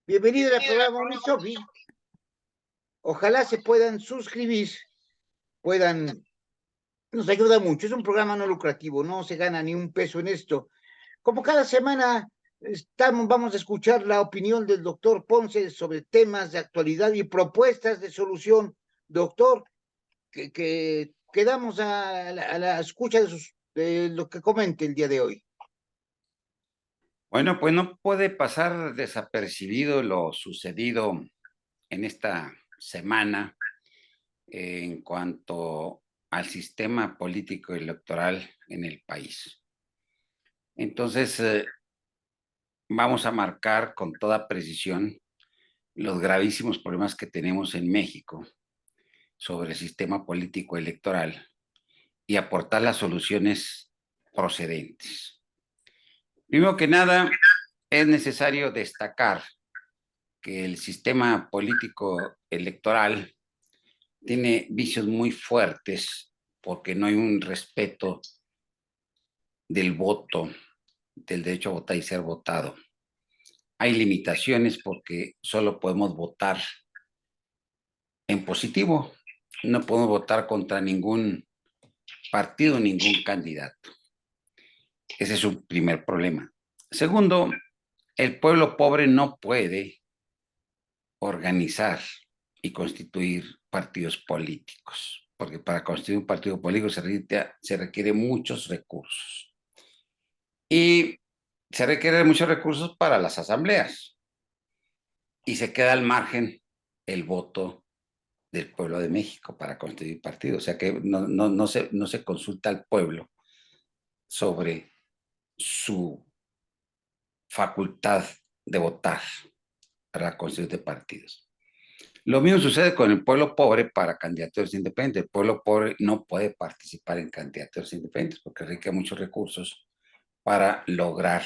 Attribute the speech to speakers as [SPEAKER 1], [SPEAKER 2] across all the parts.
[SPEAKER 1] Bienvenido al programa Unisofi. Ojalá se puedan suscribir, nos ayuda mucho. Es un programa no lucrativo, no se gana ni un peso en esto. Como cada semana vamos a escuchar la opinión del doctor Ponce sobre temas de actualidad y propuestas de solución. Doctor, que quedamos a la escucha de lo que comente el día de hoy.
[SPEAKER 2] Bueno, pues no puede pasar desapercibido lo sucedido en esta semana en cuanto al sistema político electoral en el país. Entonces, vamos a marcar con toda precisión los gravísimos problemas que tenemos en México sobre el sistema político electoral y aportar las soluciones procedentes. Primero que nada, es necesario destacar que el sistema político electoral tiene vicios muy fuertes porque no hay un respeto del voto, del derecho a votar y ser votado. Hay limitaciones porque solo podemos votar en positivo, no podemos votar contra ningún partido, ningún candidato. Ese es un primer problema. Segundo, el pueblo pobre no puede organizar y constituir partidos políticos, porque para constituir un partido político se requiere muchos recursos. Y se requieren muchos recursos para las asambleas. Y se queda al margen el voto del pueblo de México para constituir partidos. O sea que no se consulta al pueblo sobre su facultad de votar para constituir partidos. Lo mismo sucede con el pueblo pobre para candidaturas independientes. El pueblo pobre no puede participar en candidaturas independientes porque requiere muchos recursos para lograr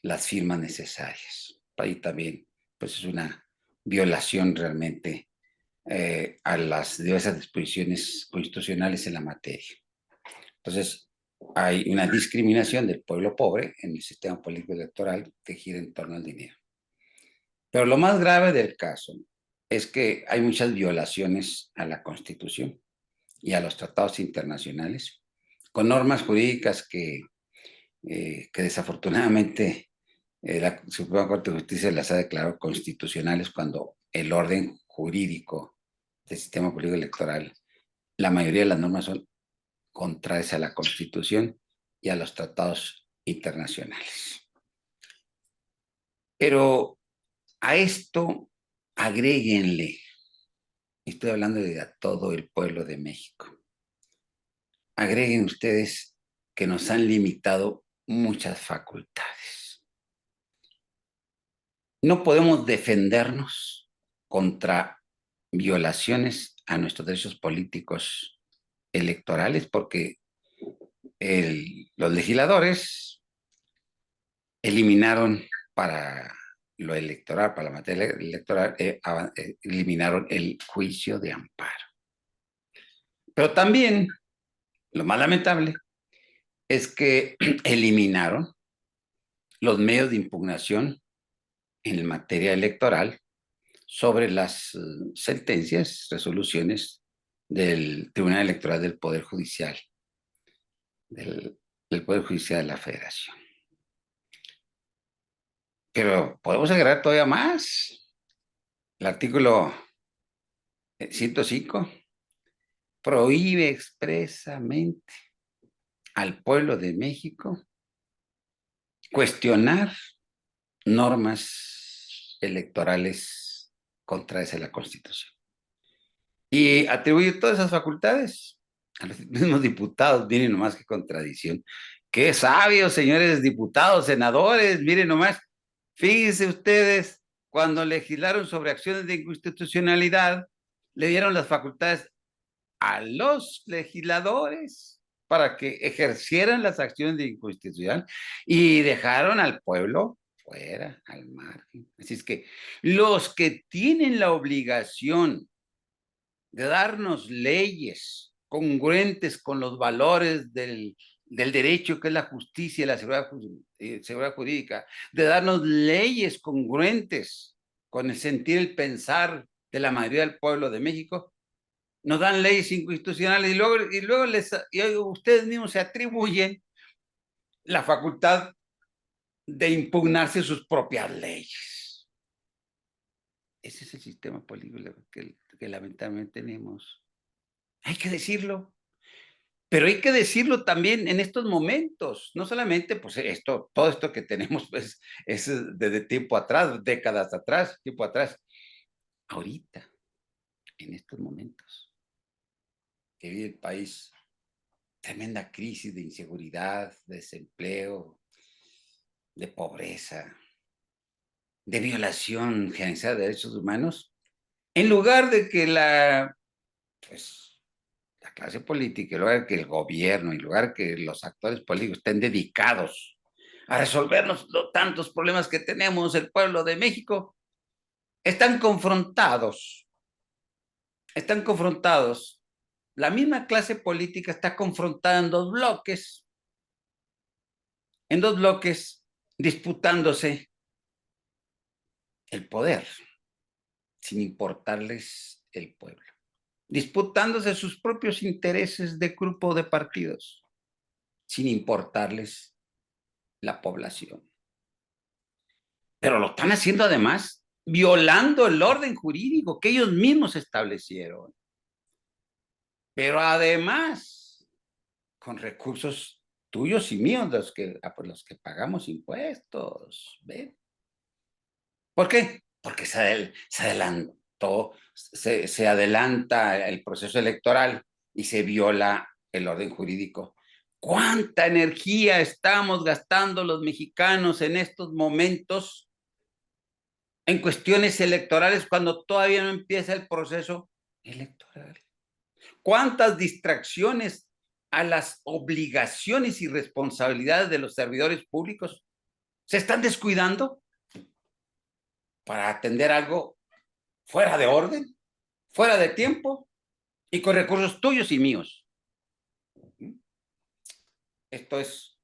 [SPEAKER 2] las firmas necesarias. Ahí también, pues es una violación realmente a las diversas disposiciones constitucionales en la materia. Entonces, hay una discriminación del pueblo pobre en el sistema político electoral que gira en torno al dinero. Pero lo más grave del caso es que hay muchas violaciones a la Constitución y a los tratados internacionales, con normas jurídicas que desafortunadamente la Suprema Corte de Justicia las ha declarado constitucionales cuando el orden jurídico del sistema político electoral, la mayoría de las normas son contrarias a la Constitución y a los tratados internacionales. Pero a esto agréguenle, estoy hablando de a todo el pueblo de México, agreguen ustedes que nos han limitado muchas facultades. No podemos defendernos contra violaciones a nuestros derechos políticos electorales porque los legisladores eliminaron para lo electoral, para la materia electoral, eliminaron el juicio de amparo. Pero también, lo más lamentable, es que eliminaron los medios de impugnación en materia electoral sobre las sentencias, resoluciones del Tribunal Electoral del Poder Judicial, del Poder Judicial de la Federación. Pero podemos agregar todavía más. El artículo 105 prohíbe expresamente al pueblo de México cuestionar normas electorales contrarias a la Constitución. Y atribuye todas esas facultades a los mismos diputados. Miren nomás qué contradicción. Qué sabios, señores diputados, senadores, miren nomás. Fíjense ustedes, cuando legislaron sobre acciones de inconstitucionalidad, le dieron las facultades a los legisladores para que ejercieran las acciones de inconstitucionalidad y dejaron al pueblo fuera, al margen. Así es que los que tienen la obligación de darnos leyes congruentes con los valores del derecho, que es la justicia y la seguridad jurídica, de darnos leyes congruentes con el sentir, el pensar de la mayoría del pueblo de México, nos dan leyes inconstitucionales y luego ustedes mismos se atribuyen la facultad de impugnarse sus propias leyes. Ese es el sistema político que lamentablemente tenemos. Hay que decirlo. Pero hay que decirlo también en estos momentos, no solamente pues todo esto que tenemos pues es desde tiempo atrás, décadas atrás, tiempo atrás. Ahorita, en estos momentos, que vive el país, tremenda crisis de inseguridad, de desempleo, de pobreza, de violación generalizada de derechos humanos, en lugar de que pues, la clase política, en lugar de que el gobierno, en lugar de que los actores políticos estén dedicados a resolver los tantos problemas que tenemos el pueblo de México, están confrontados. La misma clase política está confrontada en dos bloques, disputándose el poder, sin importarles el pueblo, disputándose sus propios intereses de grupo de partidos, sin importarles la población. Pero lo están haciendo además violando el orden jurídico que ellos mismos establecieron. Pero además, con recursos tuyos y míos, por los que pagamos impuestos. ¿Ven? ¿Por qué? Porque se adelanta el proceso electoral y se viola el orden jurídico. ¿Cuánta energía estamos gastando los mexicanos en estos momentos en cuestiones electorales cuando todavía no empieza el proceso electoral? ¿Cuántas distracciones a las obligaciones y responsabilidades de los servidores públicos se están descuidando para atender algo fuera de orden, fuera de tiempo y con recursos tuyos y míos? Esto es,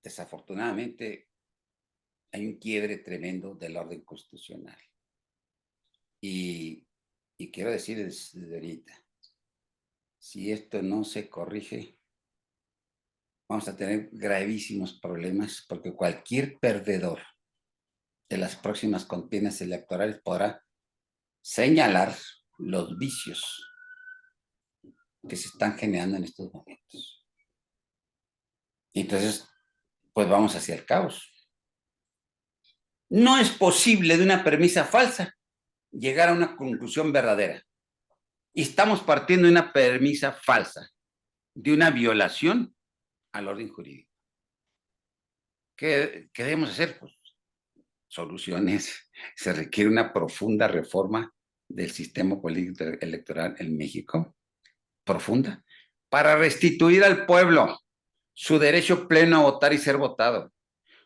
[SPEAKER 2] desafortunadamente, hay un quiebre tremendo del orden constitucional. Y quiero decir desde ahorita, si esto no se corrige, vamos a tener gravísimos problemas porque cualquier perdedor de las próximas contiendas electorales podrá señalar los vicios que se están generando en estos momentos. Y entonces, pues vamos hacia el caos. No es posible de una premisa falsa llegar a una conclusión verdadera. Y estamos partiendo de una premisa falsa, de una violación al orden jurídico. ¿Qué debemos hacer? Pues soluciones. Se requiere una profunda reforma del sistema político electoral en México, profunda, para restituir al pueblo su derecho pleno a votar y ser votado,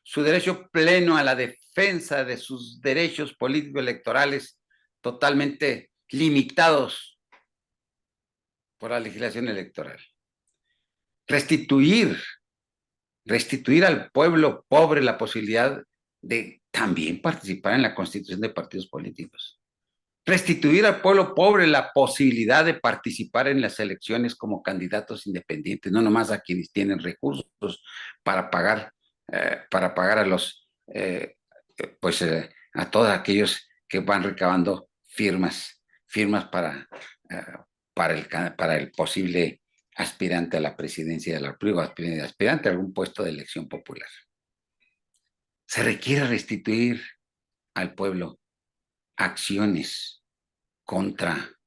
[SPEAKER 2] su derecho pleno a la defensa de sus derechos políticos electorales totalmente limitados por la legislación electoral. Restituir al pueblo pobre la posibilidad de también participar en la constitución de partidos políticos. Restituir al pueblo pobre la posibilidad de participar en las elecciones como candidatos independientes, no nomás a quienes tienen recursos para pagar a los, a todos aquellos que van recabando firmas para el posible aspirante a la presidencia de la República, aspirante a algún puesto de elección popular. Se requiere restituir al pueblo acciones contra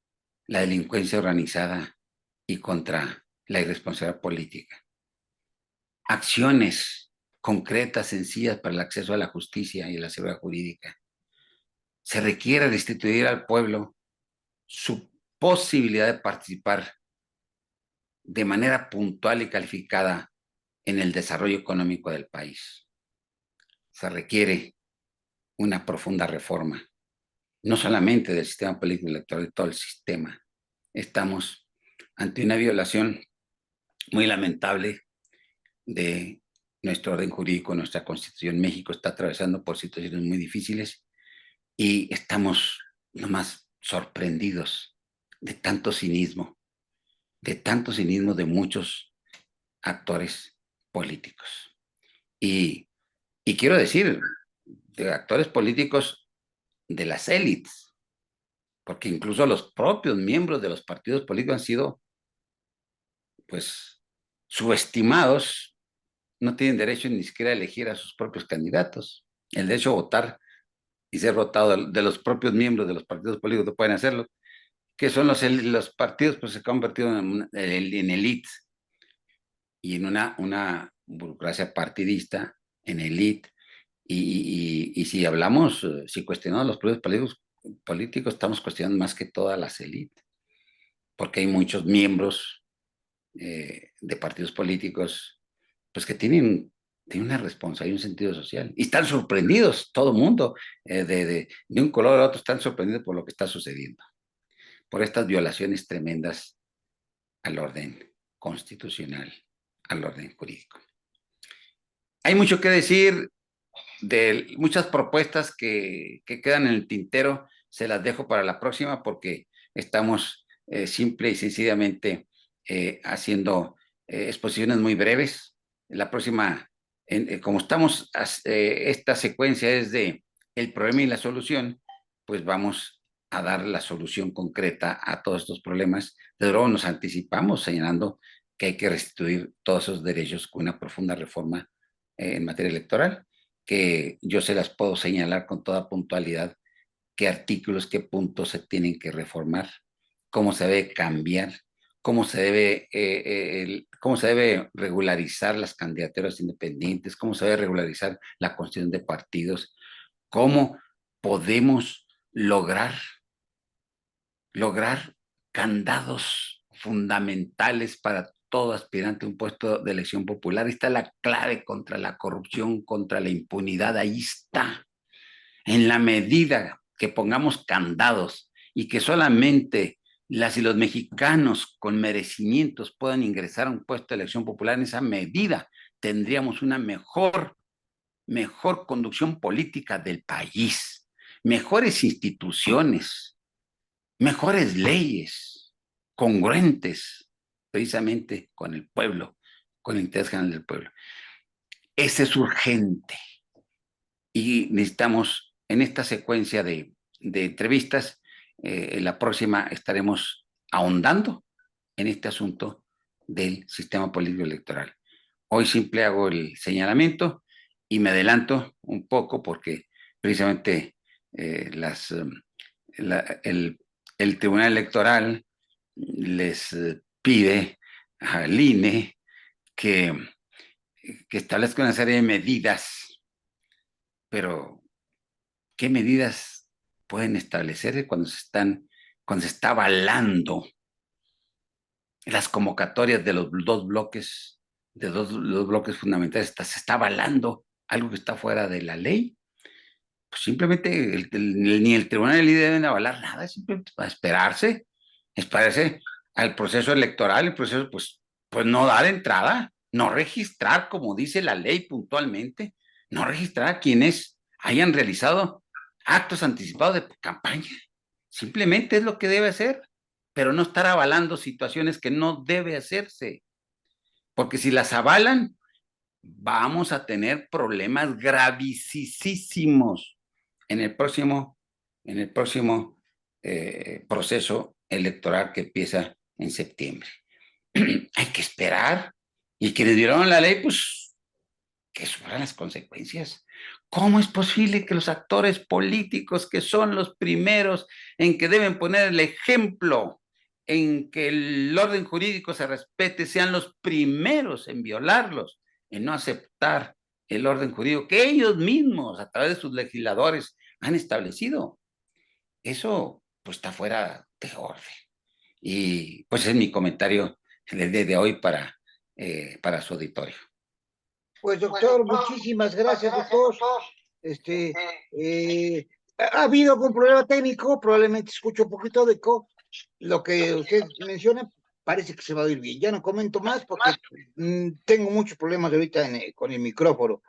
[SPEAKER 2] la delincuencia organizada y contra la irresponsabilidad política. Acciones concretas, sencillas para el acceso a la justicia y a la seguridad jurídica. Se requiere restituir al pueblo su posibilidad de participar de manera puntual y calificada en el desarrollo económico del país. Se requiere una profunda reforma, no solamente del sistema político electoral, de todo el sistema. Estamos ante una violación muy lamentable de nuestro orden jurídico, nuestra Constitución. México está atravesando por situaciones muy difíciles y estamos nomás sorprendidos de tanto cinismo, de muchos actores políticos. Y quiero decir, de actores políticos de las élites, porque incluso los propios miembros de los partidos políticos han sido, pues, subestimados, no tienen derecho ni siquiera a elegir a sus propios candidatos. El derecho a votar y ser votado de los propios miembros de los partidos políticos no pueden hacerlo, que son los partidos, pues se han convertido en élites y en una burocracia partidista, en élite. Y si hablamos, si cuestionamos los propios políticos, estamos cuestionando más que todas las élites, porque hay muchos miembros de partidos políticos, pues que tienen una responsabilidad y un sentido social. Y están sorprendidos, todo el mundo, de un color a otro, están sorprendidos por lo que está sucediendo, por estas violaciones tremendas al orden constitucional, al orden jurídico. Hay mucho que decir de muchas propuestas que quedan en el tintero, se las dejo para la próxima porque estamos simple y sencillamente haciendo exposiciones muy breves. La próxima, como estamos, esta secuencia es de el problema y la solución, pues vamos a dar la solución concreta a todos estos problemas. De luego nos anticipamos señalando que hay que restituir todos esos derechos con una profunda reforma en materia electoral, que yo se las puedo señalar con toda puntualidad, qué artículos, qué puntos se tienen que reformar, cómo se debe cambiar, cómo se debe regularizar las candidaturas independientes, cómo se debe regularizar la constitución de partidos, cómo podemos lograr candados fundamentales para todo aspirante a un puesto de elección popular. Ahí está la clave contra la corrupción, contra la impunidad, ahí está. En la medida que pongamos candados y que solamente las y los mexicanos con merecimientos puedan ingresar a un puesto de elección popular, en esa medida tendríamos una mejor conducción política del país, mejores instituciones, mejores leyes, congruentes precisamente con el pueblo, con el interés general del pueblo. Ese es urgente y necesitamos en esta secuencia de entrevistas, la próxima estaremos ahondando en este asunto del sistema político electoral. Hoy simple hago el señalamiento y me adelanto un poco porque precisamente el Tribunal Electoral les pide al INE que, que establezca una serie de medidas, pero ¿qué medidas pueden establecer cuando se está avalando las convocatorias de los dos bloques, los bloques fundamentales? Se está avalando algo que está fuera de la ley. Pues simplemente ni el tribunal ni deben avalar nada, simplemente para esperarse al proceso electoral, el proceso, pues no dar entrada, no registrar, como dice la ley puntualmente, no registrar a quienes hayan realizado actos anticipados de campaña. Simplemente es lo que debe hacer, pero no estar avalando situaciones que no debe hacerse, porque si las avalan, vamos a tener problemas gravísimos en el próximo proceso electoral que empieza en septiembre. Hay que esperar, y quienes violaron la ley, pues que sufran las consecuencias. ¿Cómo es posible que los actores políticos, que son los primeros en que deben poner el ejemplo, en que el orden jurídico se respete, sean los primeros en violarlos, en no aceptar el orden jurídico que ellos mismos, a través de sus legisladores, han establecido? Eso pues está fuera de orden. Y pues es mi comentario de hoy para su auditorio.
[SPEAKER 1] Pues doctor, muchísimas gracias, doctor. Este, ha habido algún problema técnico, probablemente escucho un poquito de eco. Lo que usted menciona parece que se va a oír bien. Ya no comento más porque tengo muchos problemas ahorita con el micrófono.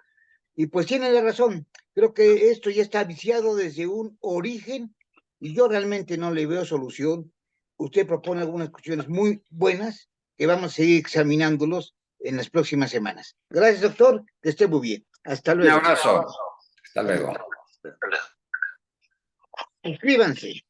[SPEAKER 1] Y pues tiene la razón, creo que esto ya está viciado desde un origen y yo realmente no le veo solución. Usted propone algunas cuestiones muy buenas que vamos a seguir examinándolos en las próximas semanas. Gracias, doctor, que esté muy bien. Hasta
[SPEAKER 2] Un
[SPEAKER 1] luego.
[SPEAKER 2] abrazo. Hasta luego.
[SPEAKER 1] Suscríbanse.